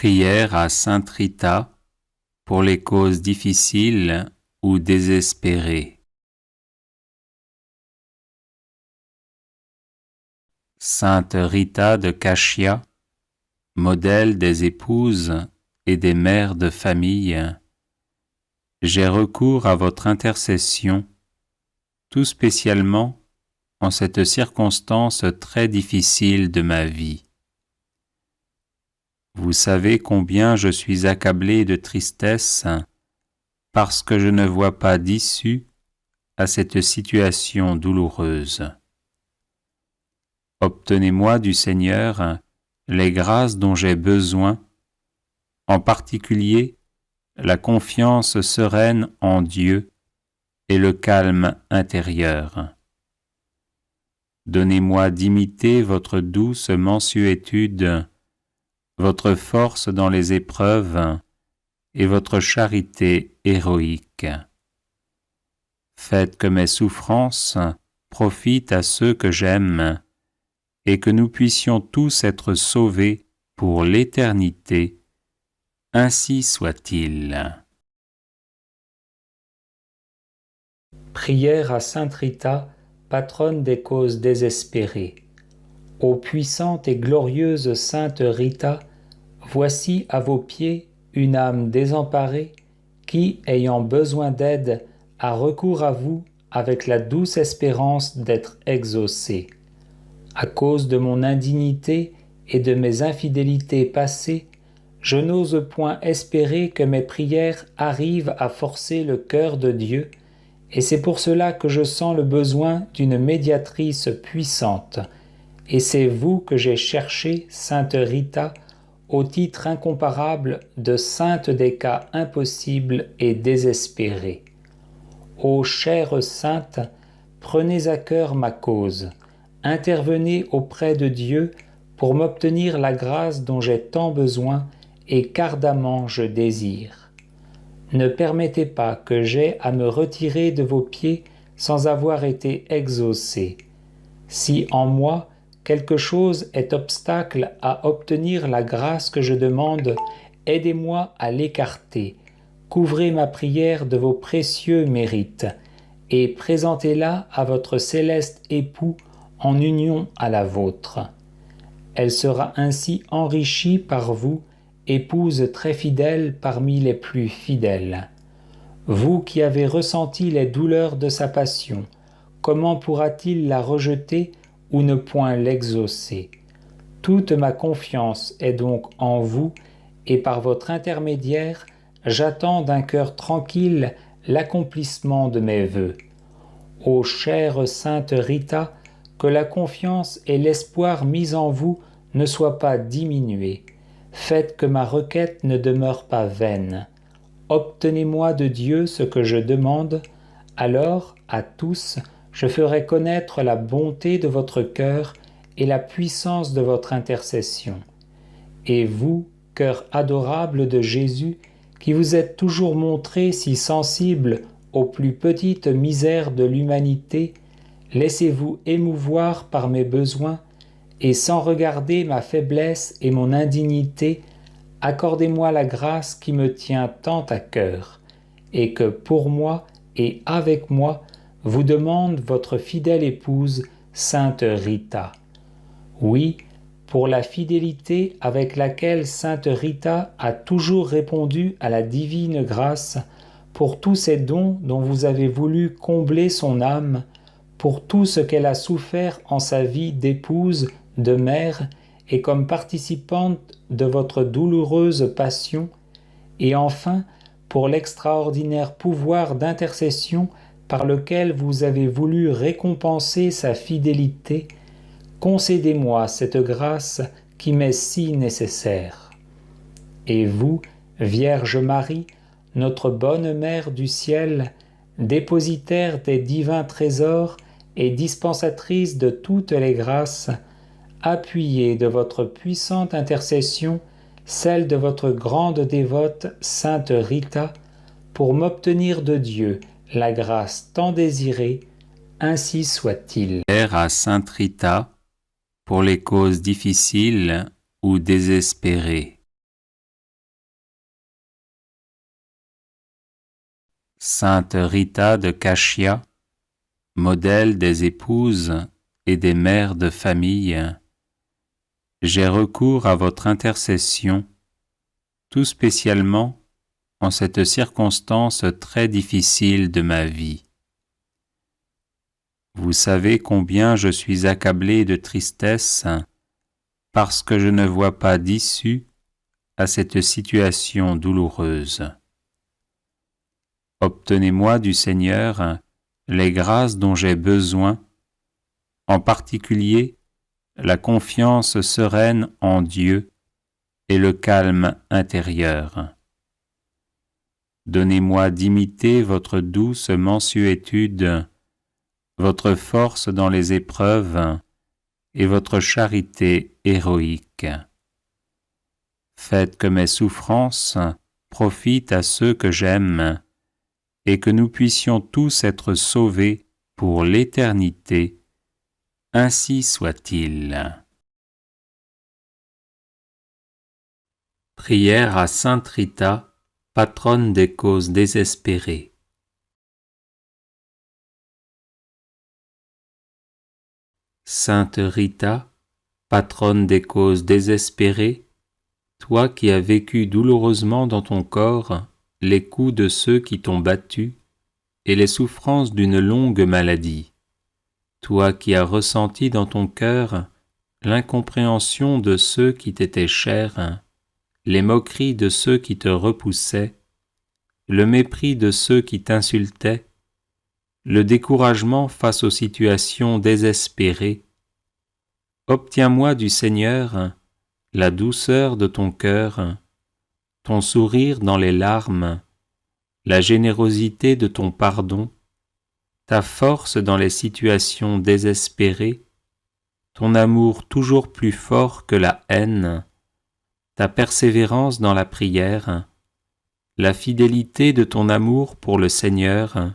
Prière à Sainte Rita pour les causes difficiles ou désespérées. Sainte Rita de Cachia, modèle des épouses et des mères de famille, j'ai recours à votre intercession, tout spécialement en cette circonstance très difficile de ma vie. Vous savez combien je suis accablé de tristesse parce que je ne vois pas d'issue à cette situation douloureuse. Obtenez-moi du Seigneur les grâces dont j'ai besoin, en particulier la confiance sereine en Dieu et le calme intérieur. Donnez-moi d'imiter votre douce mansuétude, votre force dans les épreuves et votre charité héroïque. Faites que mes souffrances profitent à ceux que j'aime et que nous puissions tous être sauvés pour l'éternité. Ainsi soit-il. Prière à Sainte Rita, patronne des causes désespérées. Ô puissante et glorieuse Sainte Rita, voici à vos pieds une âme désemparée qui, ayant besoin d'aide, a recours à vous avec la douce espérance d'être exaucée. À cause de mon indignité et de mes infidélités passées, je n'ose point espérer que mes prières arrivent à forcer le cœur de Dieu, et c'est pour cela que je sens le besoin d'une médiatrice puissante. Et c'est vous que j'ai cherché, Sainte Rita, au titre incomparable de sainte des cas impossibles et désespérés. Ô chère sainte, prenez à cœur ma cause, intervenez auprès de Dieu pour m'obtenir la grâce dont j'ai tant besoin et qu'ardemment je désire. Ne permettez pas que j'aie à me retirer de vos pieds sans avoir été exaucé. Si en moi quelque chose est obstacle à obtenir la grâce que je demande, aidez-moi à l'écarter. Couvrez ma prière de vos précieux mérites et présentez-la à votre céleste époux en union à la vôtre. Elle sera ainsi enrichie par vous, épouse très fidèle parmi les plus fidèles. Vous qui avez ressenti les douleurs de sa passion, comment pourra-t-il la rejeter ou ne point l'exaucer? Toute ma confiance est donc en vous, et par votre intermédiaire, j'attends d'un cœur tranquille l'accomplissement de mes vœux. Ô chère Sainte Rita, que la confiance et l'espoir mis en vous ne soient pas diminués. Faites que ma requête ne demeure pas vaine. Obtenez-moi de Dieu ce que je demande, alors, à tous, je ferai connaître la bonté de votre cœur et la puissance de votre intercession. Et vous, cœur adorable de Jésus, qui vous êtes toujours montré si sensible aux plus petites misères de l'humanité, laissez-vous émouvoir par mes besoins, et sans regarder ma faiblesse et mon indignité, accordez-moi la grâce qui me tient tant à cœur, et que pour moi et avec moi vous demande votre fidèle épouse, Sainte Rita. Oui, pour la fidélité avec laquelle Sainte Rita a toujours répondu à la divine grâce, pour tous ces dons dont vous avez voulu combler son âme, pour tout ce qu'elle a souffert en sa vie d'épouse, de mère, et comme participante de votre douloureuse passion, et enfin pour l'extraordinaire pouvoir d'intercession par lequel vous avez voulu récompenser sa fidélité, concédez-moi cette grâce qui m'est si nécessaire. Et vous, Vierge Marie, notre bonne Mère du ciel, dépositaire des divins trésors et dispensatrice de toutes les grâces, appuyez de votre puissante intercession celle de votre grande dévote Sainte Rita, pour m'obtenir de Dieu la grâce tant désirée, ainsi soit-il. Prière à Sainte Rita pour les causes difficiles ou désespérées. Sainte Rita de Cashia, modèle des épouses et des mères de famille, j'ai recours à votre intercession, tout spécialement en cette circonstance très difficile de ma vie. Vous savez combien je suis accablé de tristesse parce que je ne vois pas d'issue à cette situation douloureuse. Obtenez-moi du Seigneur les grâces dont j'ai besoin, en particulier la confiance sereine en Dieu et le calme intérieur. Donnez-moi d'imiter votre douce mansuétude, votre force dans les épreuves et votre charité héroïque. Faites que mes souffrances profitent à ceux que j'aime et que nous puissions tous être sauvés pour l'éternité. Ainsi soit-il. Prière à Sainte Rita, patronne des causes désespérées. Sainte Rita, patronne des causes désespérées, toi qui as vécu douloureusement dans ton corps les coups de ceux qui t'ont battu et les souffrances d'une longue maladie, toi qui as ressenti dans ton cœur l'incompréhension de ceux qui t'étaient chers, les moqueries de ceux qui te repoussaient, le mépris de ceux qui t'insultaient, le découragement face aux situations désespérées, obtiens-moi du Seigneur la douceur de ton cœur, ton sourire dans les larmes, la générosité de ton pardon, ta force dans les situations désespérées, ton amour toujours plus fort que la haine, ta persévérance dans la prière, la fidélité de ton amour pour le Seigneur,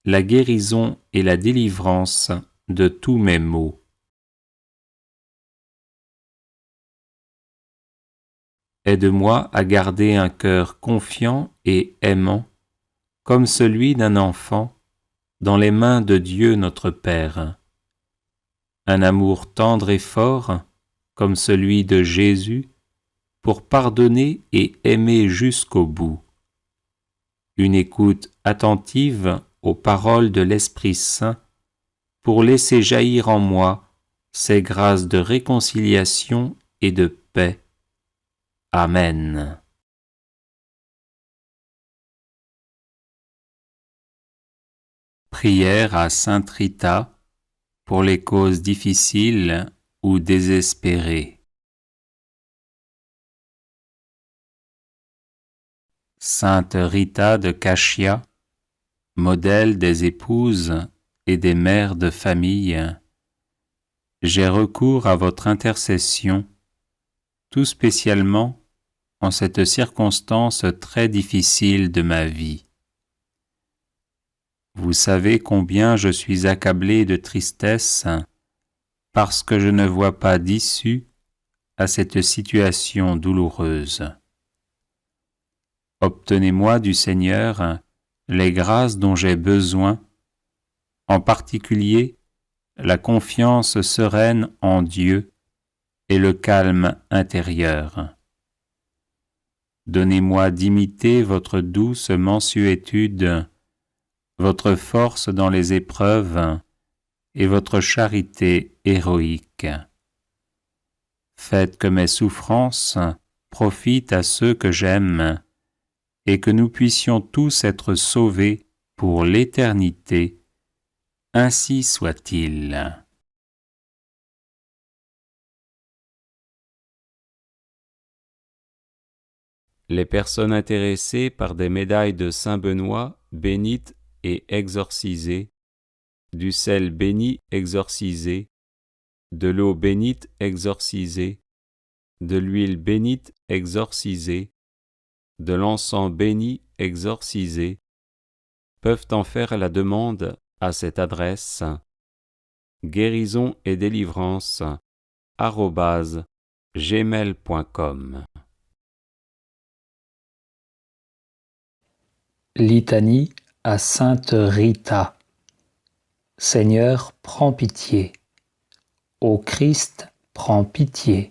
la guérison et la délivrance de tous mes maux. Aide-moi à garder un cœur confiant et aimant, comme celui d'un enfant, dans les mains de Dieu notre Père. Un amour tendre et fort, comme celui de Jésus, pour pardonner et aimer jusqu'au bout. Une écoute attentive aux paroles de l'Esprit Saint, pour laisser jaillir en moi ces grâces de réconciliation et de paix. Amen. Prière à Sainte Rita pour les causes difficiles ou désespérées. Sainte Rita de Cashia, modèle des épouses et des mères de famille, j'ai recours à votre intercession, tout spécialement en cette circonstance très difficile de ma vie. Vous savez combien je suis accablé de tristesse parce que je ne vois pas d'issue à cette situation douloureuse. Obtenez-moi du Seigneur les grâces dont j'ai besoin, en particulier la confiance sereine en Dieu et le calme intérieur. Donnez-moi d'imiter votre douce mansuétude, votre force dans les épreuves et votre charité héroïque. Faites que mes souffrances profitent à ceux que j'aime et que nous puissions tous être sauvés pour l'éternité. Ainsi soit-il. Les personnes intéressées par des médailles de Saint-Benoît bénites et exorcisées, du sel béni exorcisé, de l'eau bénite exorcisée, de l'huile bénite exorcisée, de l'encens béni exorcisé, peuvent en faire la demande à cette adresse guérison et délivrance @gmail.com. Litanie à Sainte Rita. Seigneur, prends pitié. Ô Christ, prends pitié.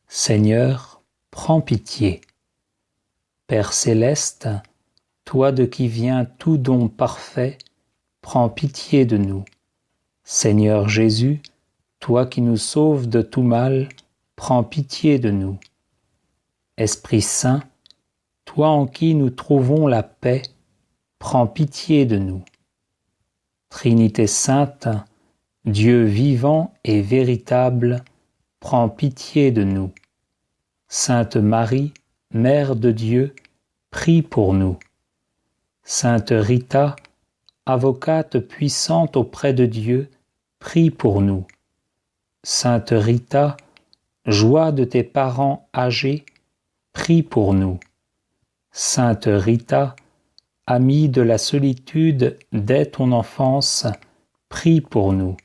Seigneur, prends pitié. Père céleste, toi de qui vient tout don parfait, prends pitié de nous. Seigneur Jésus, toi qui nous sauves de tout mal, prends pitié de nous. Esprit Saint, toi en qui nous trouvons la paix, prends pitié de nous. Trinité sainte, Dieu vivant et véritable, prends pitié de nous. Sainte Marie, Mère de Dieu, prie pour nous. Sainte Rita, avocate puissante auprès de Dieu, prie pour nous. Sainte Rita, joie de tes parents âgés, prie pour nous. Sainte Rita, amie de la solitude dès ton enfance, prie pour nous.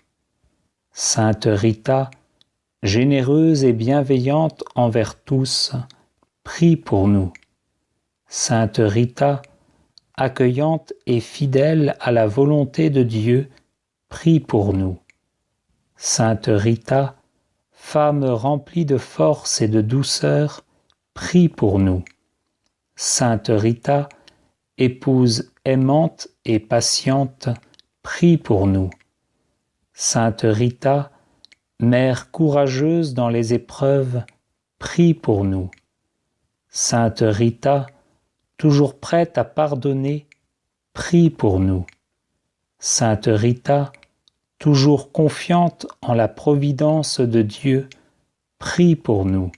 Sainte Rita, généreuse et bienveillante envers tous, prie pour nous. Sainte Rita, accueillante et fidèle à la volonté de Dieu, prie pour nous. Sainte Rita, femme remplie de force et de douceur, prie pour nous. Sainte Rita, épouse aimante et patiente, prie pour nous. Sainte Rita, mère courageuse dans les épreuves, prie pour nous. Sainte Rita, toujours prête à pardonner, prie pour nous. Sainte Rita, toujours confiante en la providence de Dieu, prie pour nous.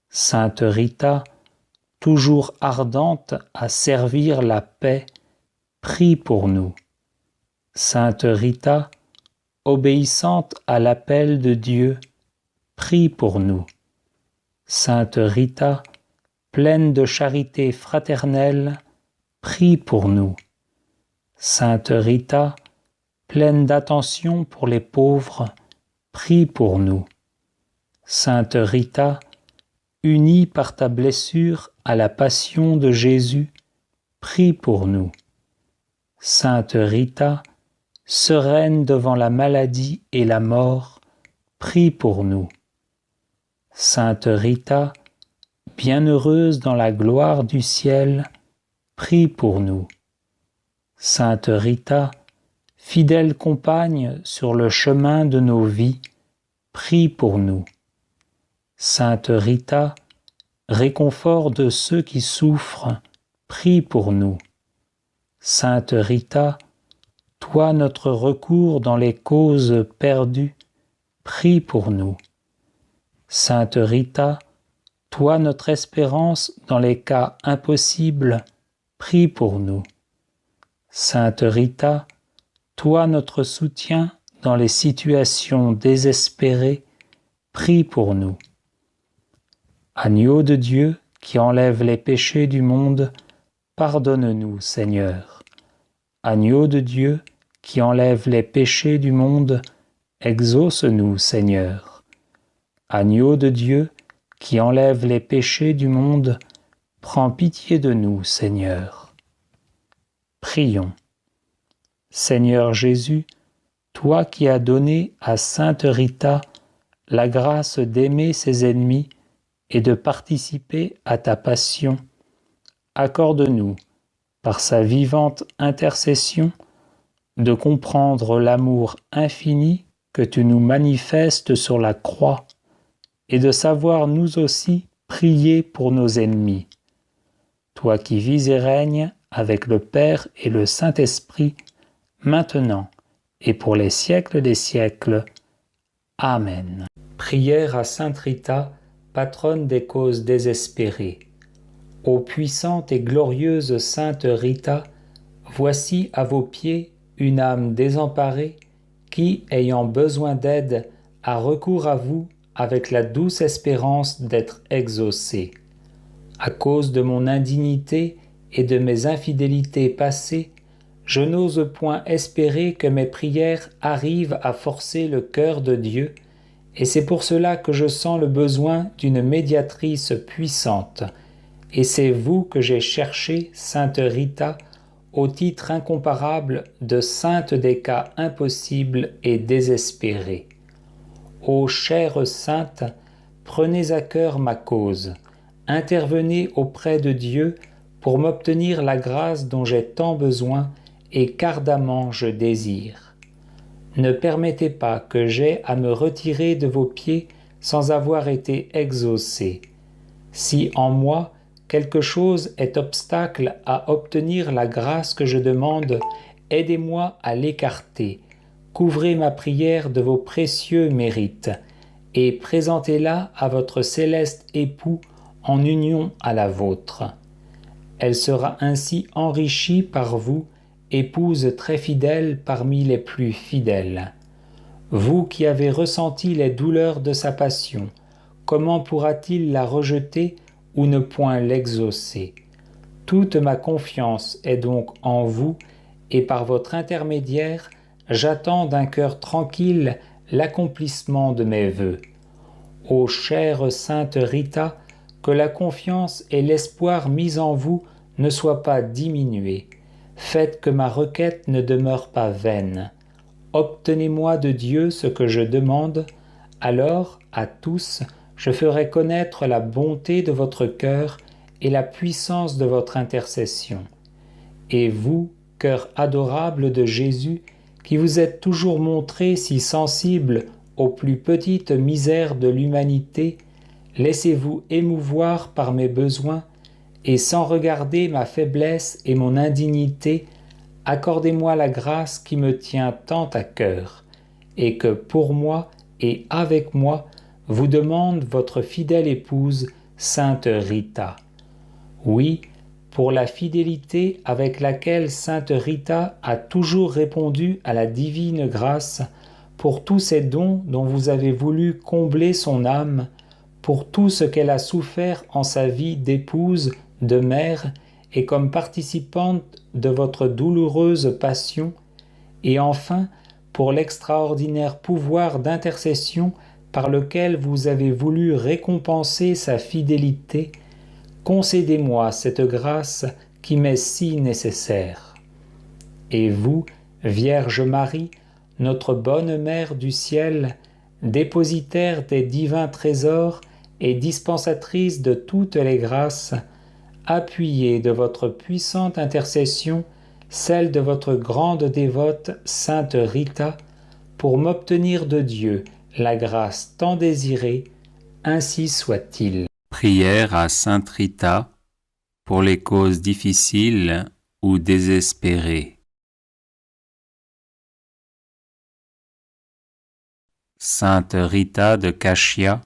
Sainte Rita, toujours ardente à servir la paix, prie pour nous. Sainte Rita, obéissante à l'appel de Dieu, prie pour nous. Sainte Rita, pleine de charité fraternelle, prie pour nous. Sainte Rita, pleine d'attention pour les pauvres, prie pour nous. Sainte Rita, unie par ta blessure à la passion de Jésus, prie pour nous. Sainte Rita, sereine devant la maladie et la mort, prie pour nous. Sainte Rita, bienheureuse dans la gloire du ciel, prie pour nous. Sainte Rita, fidèle compagne sur le chemin de nos vies, prie pour nous. Sainte Rita, réconfort de ceux qui souffrent, prie pour nous. Sainte Rita, toi notre recours dans les causes perdues, prie pour nous. Sainte Rita, toi notre espérance dans les cas impossibles, prie pour nous. Sainte Rita, toi notre soutien dans les situations désespérées, prie pour nous. Agneau de Dieu qui enlève les péchés du monde, pardonne-nous, Seigneur. Agneau de Dieu qui enlève les péchés du monde, exauce-nous, Seigneur. Agneau de Dieu qui enlève les péchés du monde, prends pitié de nous, Seigneur. Prions. Seigneur Jésus, toi qui as donné à Sainte Rita la grâce d'aimer ses ennemis et de participer à ta passion, accorde-nous, par sa vivante intercession, de comprendre l'amour infini que tu nous manifestes sur la croix et de savoir nous aussi prier pour nos ennemis. Toi qui vis et règnes avec le Père et le Saint-Esprit, maintenant et pour les siècles des siècles. Amen. Prière à Sainte Rita, patronne des causes désespérées. Ô puissante et glorieuse Sainte Rita, voici à vos pieds une âme désemparée qui, ayant besoin d'aide, a recours à vous avec la douce espérance d'être exaucée. À cause de mon indignité et de mes infidélités passées, je n'ose point espérer que mes prières arrivent à forcer le cœur de Dieu, et c'est pour cela que je sens le besoin d'une médiatrice puissante, et c'est vous que j'ai cherché, Sainte Rita, au titre incomparable de sainte des cas impossibles et désespérés. Ô chère sainte, prenez à cœur ma cause, intervenez auprès de Dieu pour m'obtenir la grâce dont j'ai tant besoin et qu'ardemment je désire. Ne permettez pas que j'aie à me retirer de vos pieds sans avoir été exaucé. Si en moi quelque chose est obstacle à obtenir la grâce que je demande, aidez-moi à l'écarter. Couvrez ma prière de vos précieux mérites et présentez-la à votre céleste époux en union à la vôtre. Elle sera ainsi enrichie par vous, épouse très fidèle parmi les plus fidèles. Vous qui avez ressenti les douleurs de sa passion, comment pourra-t-il la rejeter ou ne point l'exaucer? Toute ma confiance est donc en vous, et par votre intermédiaire, j'attends d'un cœur tranquille l'accomplissement de mes vœux. Ô chère Sainte Rita, que la confiance et l'espoir mis en vous ne soient pas diminués. Faites que ma requête ne demeure pas vaine. Obtenez-moi de Dieu ce que je demande, alors, à tous, je ferai connaître la bonté de votre cœur et la puissance de votre intercession. Et vous, cœur adorable de Jésus, qui vous êtes toujours montré si sensible aux plus petites misères de l'humanité, laissez-vous émouvoir par mes besoins, et sans regarder ma faiblesse et mon indignité, accordez-moi la grâce qui me tient tant à cœur, et que pour moi et avec moi vous demande votre fidèle épouse, Sainte Rita. Oui, pour la fidélité avec laquelle Sainte Rita a toujours répondu à la divine grâce, pour tous ces dons dont vous avez voulu combler son âme, pour tout ce qu'elle a souffert en sa vie d'épouse, de mère, et comme participante de votre douloureuse passion, et enfin pour l'extraordinaire pouvoir d'intercession par lequel vous avez voulu récompenser sa fidélité, concédez-moi cette grâce qui m'est si nécessaire. Et vous, Vierge Marie, notre bonne Mère du ciel, dépositaire des divins trésors et dispensatrice de toutes les grâces, appuyez de votre puissante intercession celle de votre grande dévote Sainte Rita, pour m'obtenir de Dieu la grâce tant désirée, ainsi soit-il. Prière à Sainte Rita pour les causes difficiles ou désespérées. Sainte Rita de Cashia,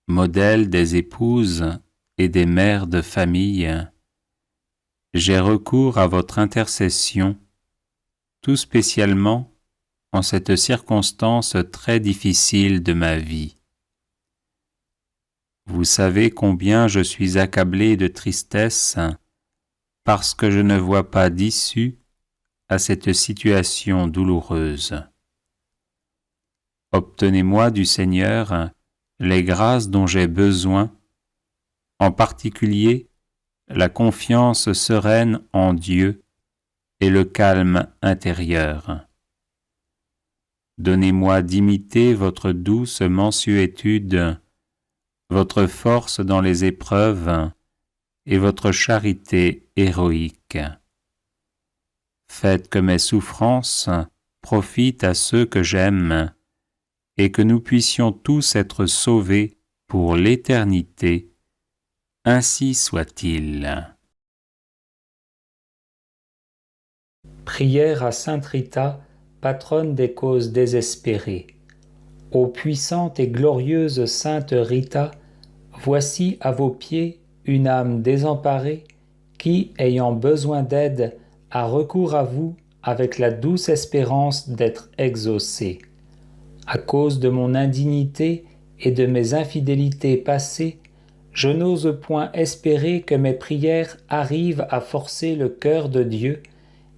modèle des épouses et des mères de famille, j'ai recours à votre intercession, tout spécialement en cette circonstance très difficile de ma vie. Vous savez combien je suis accablé de tristesse parce que je ne vois pas d'issue à cette situation douloureuse. Obtenez-moi du Seigneur les grâces dont j'ai besoin, en particulier la confiance sereine en Dieu et le calme intérieur. Donnez-moi d'imiter votre douce mansuétude, votre force dans les épreuves et votre charité héroïque. Faites que mes souffrances profitent à ceux que j'aime et que nous puissions tous être sauvés pour l'éternité. Ainsi soit-il. Prière à Sainte Rita, patronne des causes désespérées. Ô puissante et glorieuse Sainte Rita, voici à vos pieds une âme désemparée qui, ayant besoin d'aide, a recours à vous avec la douce espérance d'être exaucée. À cause de mon indignité et de mes infidélités passées, je n'ose point espérer que mes prières arrivent à forcer le cœur de Dieu,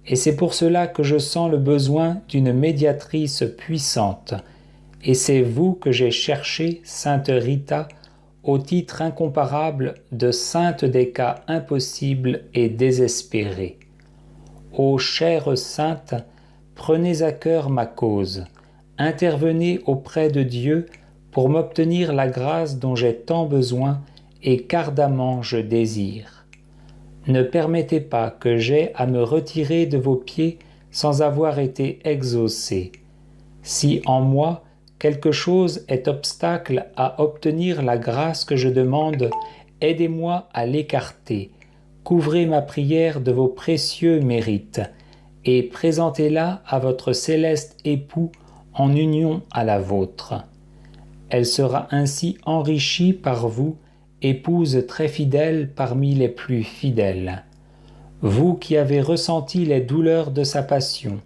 et c'est pour cela que je sens le besoin d'une médiatrice puissante. Et c'est vous que j'ai cherché, Sainte Rita, au titre incomparable de sainte des cas impossibles et désespérés. Ô chère sainte, prenez à cœur ma cause, intervenez auprès de Dieu pour m'obtenir la grâce dont j'ai tant besoin et qu'ardemment je désire. Ne permettez pas que j'aie à me retirer de vos pieds sans avoir été exaucé. Si en moi quelque chose est obstacle à obtenir la grâce que je demande, aidez-moi à l'écarter. Couvrez ma prière de vos précieux mérites et présentez-la à votre céleste époux en union à la vôtre. Elle sera ainsi enrichie par vous, épouse très fidèle parmi les plus fidèles. Vous qui avez ressenti les douleurs de sa passion,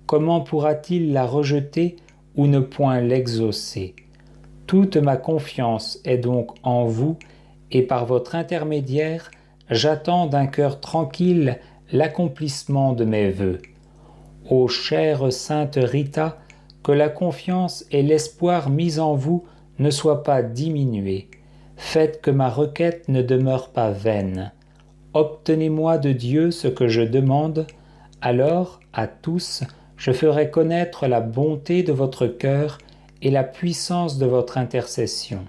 comment pourra-t-il la rejeter ou ne point l'exaucer? Toute ma confiance est donc en vous, et par votre intermédiaire, j'attends d'un cœur tranquille l'accomplissement de mes vœux. Ô chère sainte Rita, que la confiance et l'espoir mis en vous ne soient pas diminués. Faites que ma requête ne demeure pas vaine. Obtenez-moi de Dieu ce que je demande, alors, à tous, je ferai connaître la bonté de votre cœur et la puissance de votre intercession.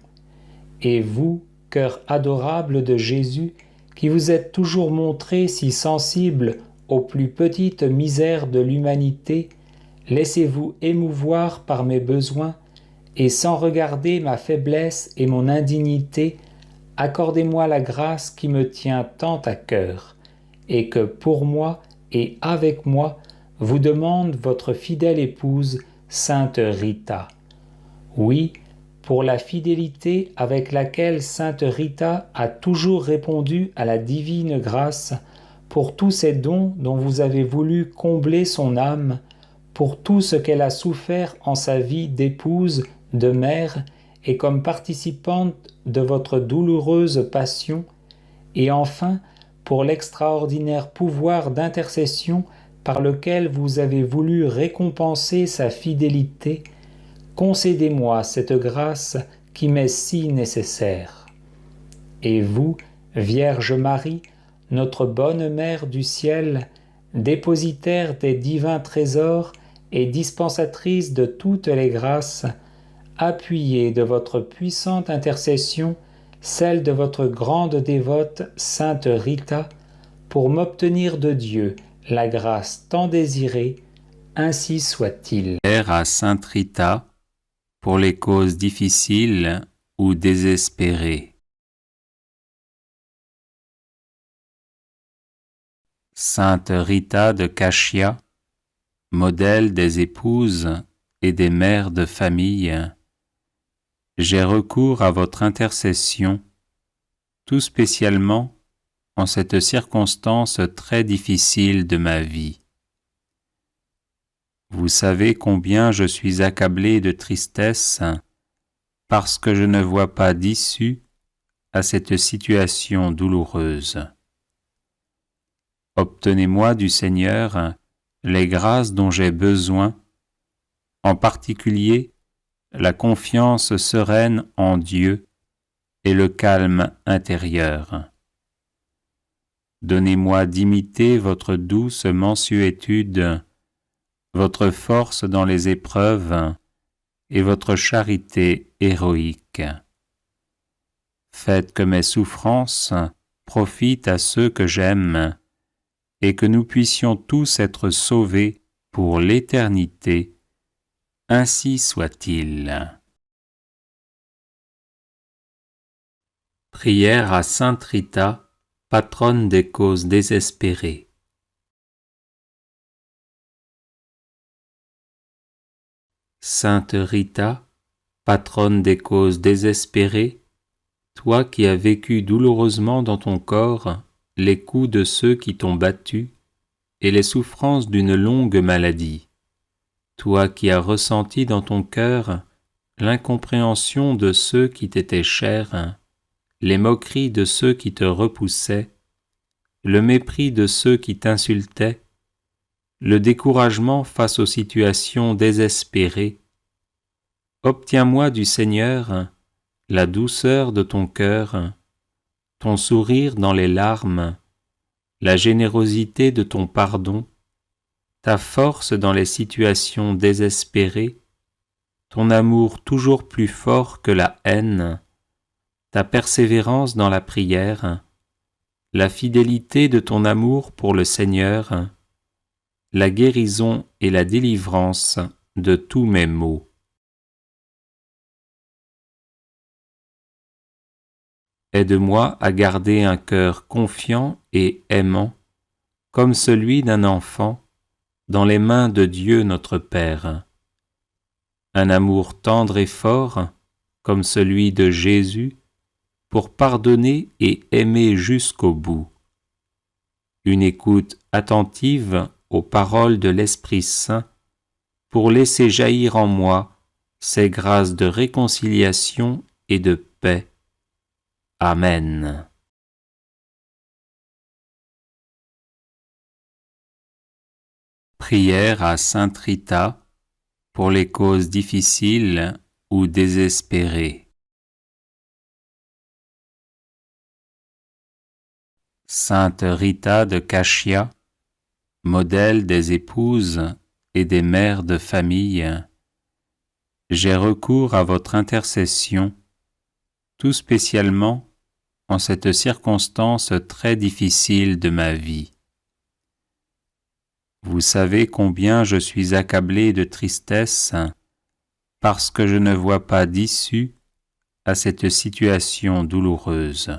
Et vous, cœur adorable de Jésus, qui vous êtes toujours montré si sensible aux plus petites misères de l'humanité, laissez-vous émouvoir par mes besoins, et sans regarder ma faiblesse et mon indignité, accordez-moi la grâce qui me tient tant à cœur, et que pour moi et avec moi vous demande votre fidèle épouse, sainte Rita. Oui, pour la fidélité avec laquelle sainte Rita a toujours répondu à la divine grâce, pour tous ces dons dont vous avez voulu combler son âme, pour tout ce qu'elle a souffert en sa vie d'épouse, de mère, et comme participante de votre douloureuse passion, et enfin pour l'extraordinaire pouvoir d'intercession par lequel vous avez voulu récompenser sa fidélité, concédez-moi cette grâce qui m'est si nécessaire. Et vous, Vierge Marie, notre bonne Mère du ciel, dépositaire des divins trésors et dispensatrice de toutes les grâces, appuyez de votre puissante intercession celle de votre grande dévote sainte Rita, pour m'obtenir de Dieu la grâce tant désirée, ainsi soit-il. Prière à sainte Rita pour les causes difficiles ou désespérées. Sainte Rita de Cashia, modèle des épouses et des mères de famille, j'ai recours à votre intercession, tout spécialement en cette circonstance très difficile de ma vie. Vous savez combien je suis accablé de tristesse parce que je ne vois pas d'issue à cette situation douloureuse. Obtenez-moi du Seigneur les grâces dont j'ai besoin, en particulier la confiance sereine en Dieu et le calme intérieur. Donnez-moi d'imiter votre douce mansuétude, votre force dans les épreuves et votre charité héroïque. Faites que mes souffrances profitent à ceux que j'aime et que nous puissions tous être sauvés pour l'éternité. Ainsi soit-il. Prière à sainte Rita, patronne des causes désespérées. Sainte Rita, patronne des causes désespérées, toi qui as vécu douloureusement dans ton corps les coups de ceux qui t'ont battu et les souffrances d'une longue maladie, toi qui as ressenti dans ton cœur l'incompréhension de ceux qui t'étaient chers, les moqueries de ceux qui te repoussaient, le mépris de ceux qui t'insultaient, le découragement face aux situations désespérées, obtiens-moi du Seigneur la douceur de ton cœur, ton sourire dans les larmes, la générosité de ton pardon, ta force dans les situations désespérées, ton amour toujours plus fort que la haine, ta persévérance dans la prière, la fidélité de ton amour pour le Seigneur, la guérison et la délivrance de tous mes maux. Aide-moi à garder un cœur confiant et aimant, comme celui d'un enfant, dans les mains de Dieu notre Père. Un amour tendre et fort, comme celui de Jésus, pour pardonner et aimer jusqu'au bout. Une écoute attentive aux paroles de l'Esprit Saint, pour laisser jaillir en moi ces grâces de réconciliation et de paix. Amen. Prière à Sainte Rita pour les causes difficiles ou désespérées. Sainte Rita de Cashia, modèle des épouses et des mères de famille, j'ai recours à votre intercession, tout spécialement en cette circonstance très difficile de ma vie. Vous savez combien je suis accablé de tristesse parce que je ne vois pas d'issue à cette situation douloureuse.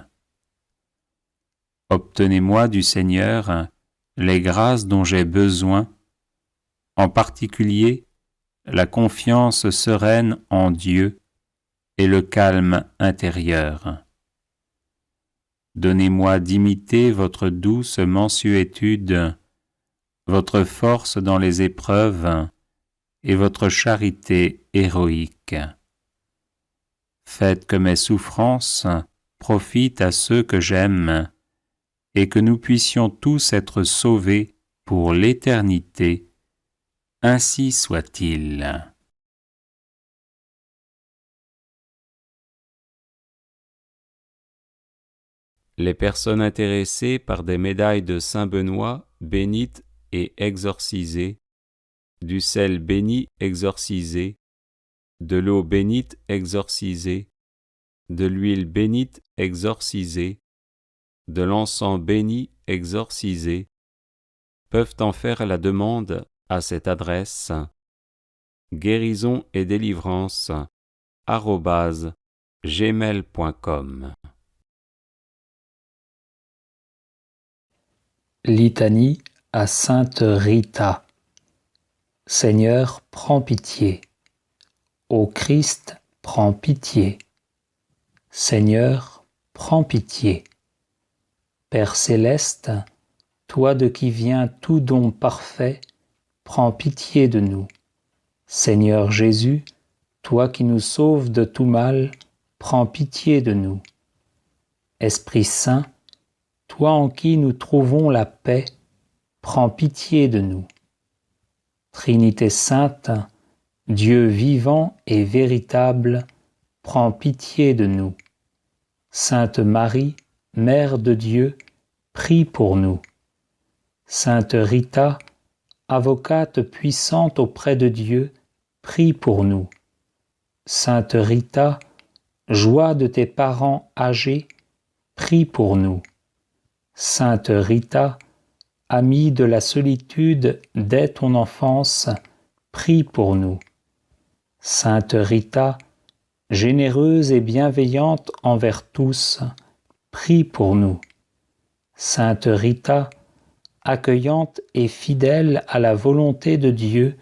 Obtenez-moi du Seigneur les grâces dont j'ai besoin, en particulier la confiance sereine en Dieu et le calme intérieur. Donnez-moi d'imiter votre douce mansuétude, votre force dans les épreuves et votre charité héroïque. Faites que mes souffrances profitent à ceux que j'aime et que nous puissions tous être sauvés pour l'éternité. Ainsi soit-il. Les personnes intéressées par des médailles de Saint-Benoît bénites et exorcisées, du sel béni exorcisé, de l'eau bénite exorcisée, de l'huile bénite exorcisée, de l'encens béni exorcisé, peuvent en faire la demande à cette adresse guérison et délivrance @gmail.com. Litanie à Sainte Rita. Seigneur, prends pitié. Ô Christ, prends pitié. Seigneur, prends pitié. Père céleste, toi de qui vient tout don parfait, prends pitié de nous. Seigneur Jésus, toi qui nous sauves de tout mal, prends pitié de nous. Esprit Saint, toi en qui nous trouvons la paix, prends pitié de nous. Trinité sainte, Dieu vivant et véritable, prends pitié de nous. Sainte Marie, Mère de Dieu, prie pour nous. Sainte Rita, avocate puissante auprès de Dieu, prie pour nous. Sainte Rita, joie de tes parents âgés, prie pour nous. Sainte Rita, amie de la solitude dès ton enfance, prie pour nous. Sainte Rita, généreuse et bienveillante envers tous, prie pour nous. Sainte Rita, accueillante et fidèle à la volonté de Dieu,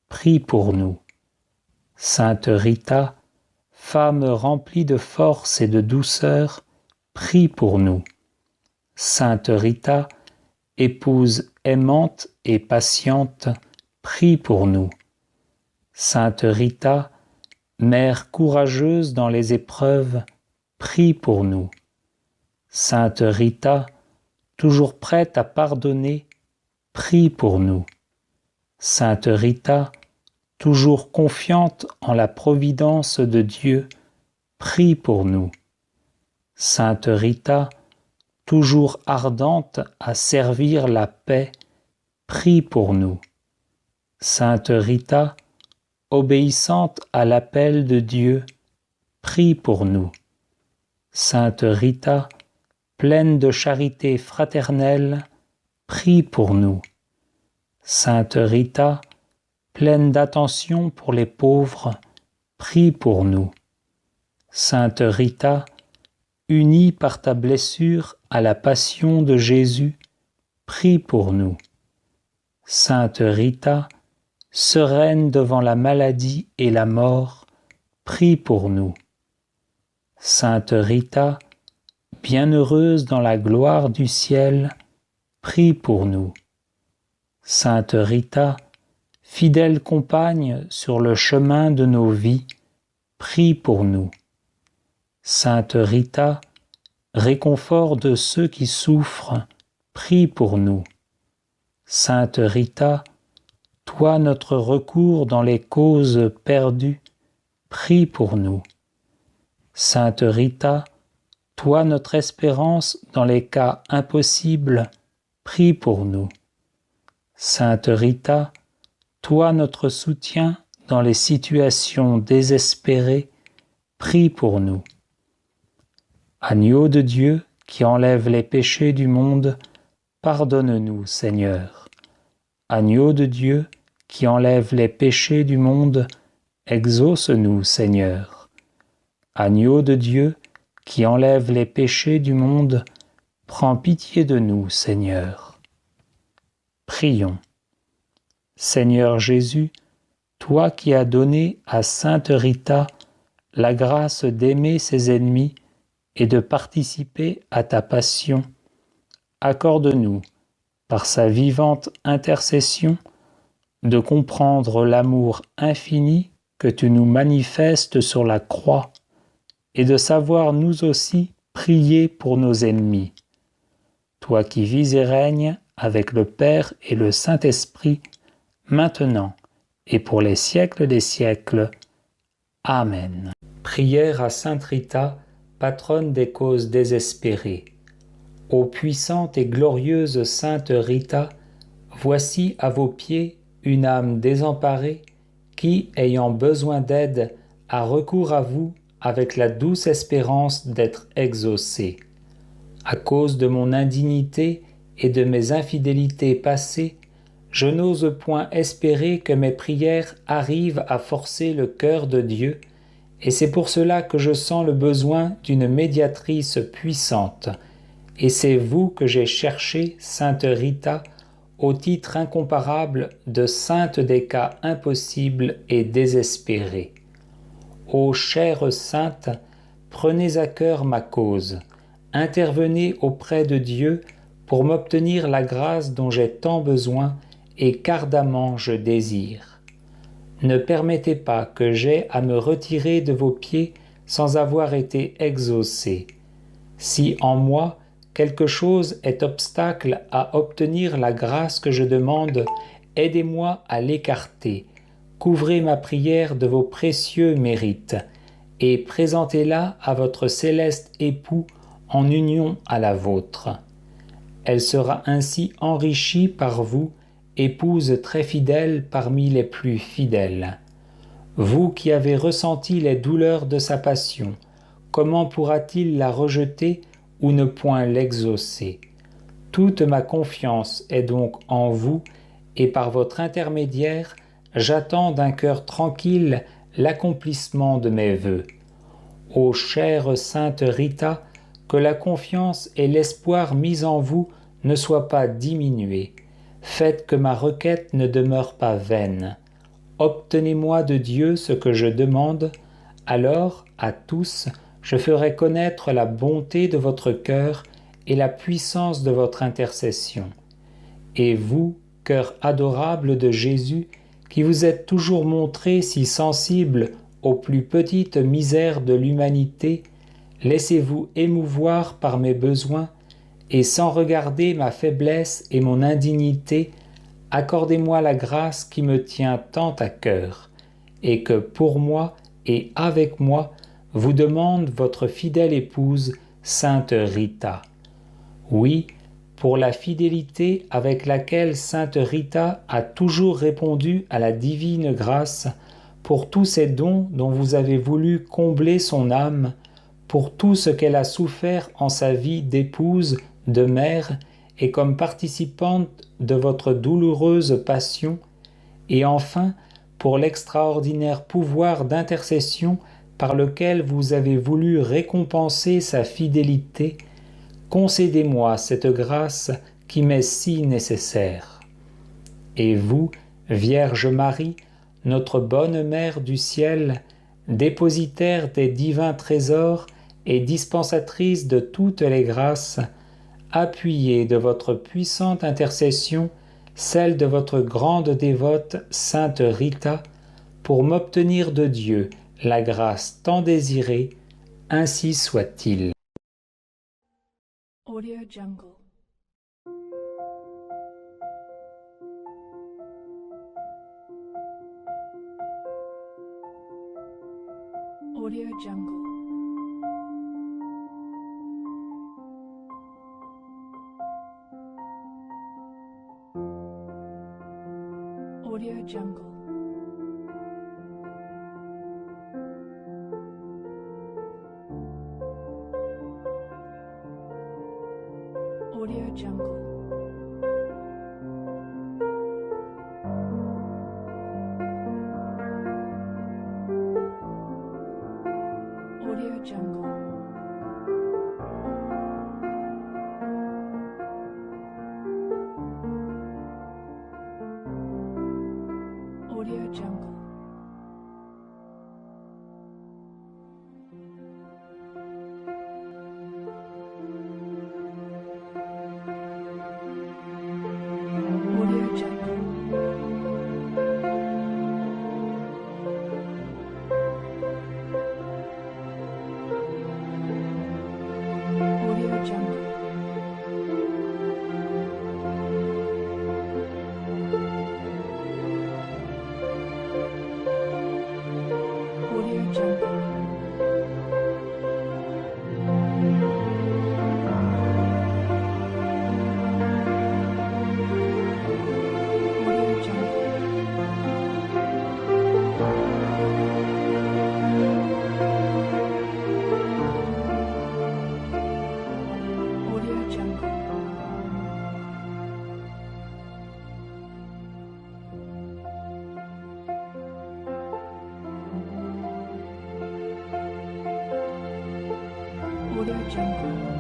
prie pour nous. Sainte Rita, femme remplie de force et de douceur, prie pour nous. Sainte Rita, épouse aimante et patiente, prie pour nous. Sainte Rita, mère courageuse dans les épreuves, prie pour nous. Sainte Rita, toujours prête à pardonner, prie pour nous. Sainte Rita, toujours confiante en la providence de Dieu, prie pour nous. Sainte Rita, toujours ardente à servir la paix, prie pour nous. Sainte Rita, obéissante à l'appel de Dieu, prie pour nous. Sainte Rita, pleine de charité fraternelle, prie pour nous. Sainte Rita, pleine d'attention pour les pauvres, prie pour nous. Sainte Rita, unie par ta blessure à la passion de Jésus, prie pour nous. Sainte Rita, sereine devant la maladie et la mort, prie pour nous. Sainte Rita, bienheureuse dans la gloire du ciel, prie pour nous. Sainte Rita, fidèle compagne sur le chemin de nos vies, prie pour nous. Sainte Rita, réconfort de ceux qui souffrent, prie pour nous. Sainte Rita, toi notre recours dans les causes perdues, prie pour nous. Sainte Rita, toi notre espérance dans les cas impossibles, prie pour nous. Sainte Rita, toi notre soutien dans les situations désespérées, prie pour nous. Agneau de Dieu qui enlève les péchés du monde, pardonne-nous, Seigneur. Agneau de Dieu qui enlève les péchés du monde, exauce-nous, Seigneur. Agneau de Dieu qui enlève les péchés du monde, prends pitié de nous, Seigneur. Prions. Seigneur Jésus, toi qui as donné à Sainte Rita la grâce d'aimer ses ennemis et de participer à ta passion, accorde-nous, par sa vivante intercession, de comprendre l'amour infini que tu nous manifestes sur la croix et de savoir nous aussi prier pour nos ennemis. Toi qui vis et règnes avec le Père et le Saint-Esprit, maintenant et pour les siècles des siècles. Amen. Prière à Sainte Rita, patronne des causes désespérées. Ô puissante et glorieuse Sainte Rita, voici à vos pieds une âme désemparée qui, ayant besoin d'aide, a recours à vous avec la douce espérance d'être exaucée. À cause de mon indignité et de mes infidélités passées, je n'ose point espérer que mes prières arrivent à forcer le cœur de Dieu, et c'est pour cela que je sens le besoin d'une médiatrice puissante. Et c'est vous que j'ai cherché, Sainte Rita, au titre incomparable de sainte des cas impossibles et désespérés. Ô chère sainte, prenez à cœur ma cause, intervenez auprès de Dieu pour m'obtenir la grâce dont j'ai tant besoin et qu'ardemment je désire. Ne permettez pas que j'aie à me retirer de vos pieds sans avoir été exaucé. Si en moi quelque chose est obstacle à obtenir la grâce que je demande, aidez-moi à l'écarter. Couvrez ma prière de vos précieux mérites et présentez-la à votre céleste époux en union à la vôtre. Elle sera ainsi enrichie par vous, épouse très fidèle parmi les plus fidèles. Vous qui avez ressenti les douleurs de sa passion, comment pourra-t-il la rejeter ou ne point l'exaucer? Toute ma confiance est donc en vous, et par votre intermédiaire, j'attends d'un cœur tranquille l'accomplissement de mes vœux. Ô chère Sainte Rita, que la confiance et l'espoir mis en vous ne soient pas diminués. Faites que ma requête ne demeure pas vaine. Obtenez-moi de Dieu ce que je demande, alors, à tous, je ferai connaître la bonté de votre cœur et la puissance de votre intercession. Et vous, cœur adorable de Jésus, qui vous êtes toujours montré si sensible aux plus petites misères de l'humanité, laissez-vous émouvoir par mes besoins, et sans regarder ma faiblesse et mon indignité, accordez-moi la grâce qui me tient tant à cœur, et que pour moi et avec moi, vous demande votre fidèle épouse, Sainte Rita. Oui, pour la fidélité avec laquelle Sainte Rita a toujours répondu à la divine grâce, pour tous ces dons dont vous avez voulu combler son âme, pour tout ce qu'elle a souffert en sa vie d'épouse, de mère, et comme participante de votre douloureuse passion, et enfin pour l'extraordinaire pouvoir d'intercession par lequel vous avez voulu récompenser sa fidélité, concédez-moi cette grâce qui m'est si nécessaire. Et vous, Vierge Marie, notre bonne Mère du ciel, dépositaire des divins trésors et dispensatrice de toutes les grâces, appuyez de votre puissante intercession celle de votre grande dévote Sainte Rita, pour m'obtenir de Dieu la grâce tant désirée, ainsi soit-il. Audio Jungle. Audio Jungle. Audio Jungle. Audio Jungle. Audio Jungle. Audio Jungle. Audio Jungle. Audio Jungle. Audio Jungle. Audio Jungle. Audio Jungle. Audio Jungle.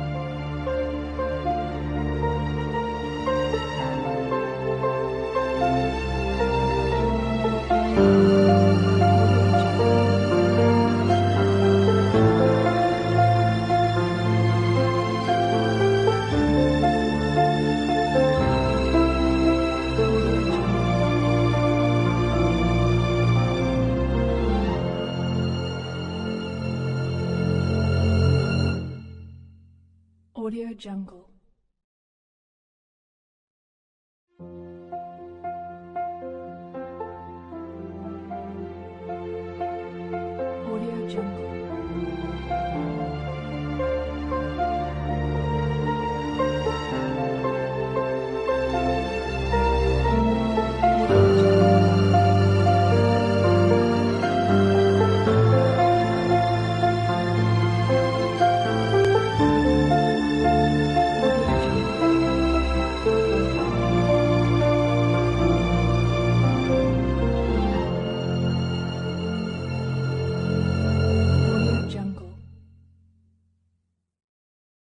Audio Jungle.